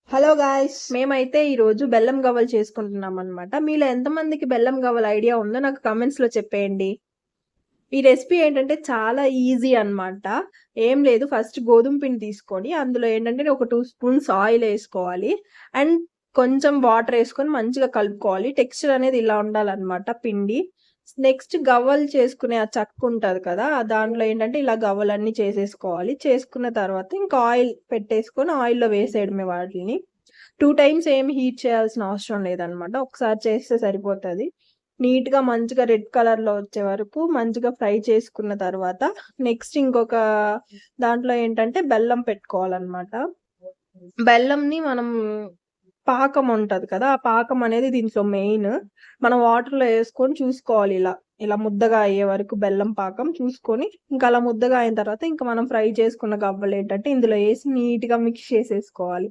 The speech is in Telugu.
Hello guys. మేమైతే ఈరోజు బెల్లం గవ్వలు చేసుకుంటున్నాం అనమాట. మీలో ఎంతమందికి బెల్లం గవ్వల ఐడియా ఉందో నాకు కమెంట్స్‌లో చెప్పేయండి. ఈ రెసిపీ ఏంటంటే చాలా ఈజీ అనమాట. ఏం లేదు, ఫస్ట్ గోధుమ పిండి తీసుకొని అందులో ఏంటంటే ఒక 2 స్పూన్స్ ఆయిల్ ఏసుకోవాలి. అండ్ కొంచెం వాటర్ ఏసుకొని మంచిగా కలుపుకోవాలి. టెక్స్చర్ అనేది ఇలా ఉండాలనమాట పిండి. నెక్స్ట్ గవ్వలు చేసుకునే ఆ చెక్క ఉంటది కదా! దాంట్లో ఏంటంటే ఇలా గవ్వలన్నీ చేసేసుకోవాలి. చేసుకున్న తర్వాత ఇంకా ఆయిల్ పెట్టేసుకొని ఆయిల్‌లో వేసేయడమే వాటిల్ని. 2 టైమ్స్ ఏమి హీట్ చేయాల్సిన అవసరం లేదనమాట. ఒకసారి చేస్తే సరిపోతది. నీట్‌గా మంచిగా రెడ్ కలర్‌లో వచ్చే వరకు మంచిగా ఫ్రై చేసుకున్న తర్వాత నెక్స్ట్ ఇంకొక దాంట్లో ఏంటంటే బెల్లం పెట్టుకోవాలనమాట. బెల్లంని మనం పాకం ఉంటది కదా! ఆ పాకం అనేది దీంట్లో మెయిన్. మనం వాటర్‌లో ఏసుకొని చూసుకోవాలి ఇలా. ఇలా ముద్దగా అయ్యే వరకు బెల్లం పాకం చూసుకొని, ఇంకా అలా ముద్దగా అయిన తర్వాత ఇంక మనం ఫ్రై చేసుకున్న గవ్వలేంటంటే ఇందులో ఏసి నీట్‌గా మిక్స్ చేసేసుకోవాలి.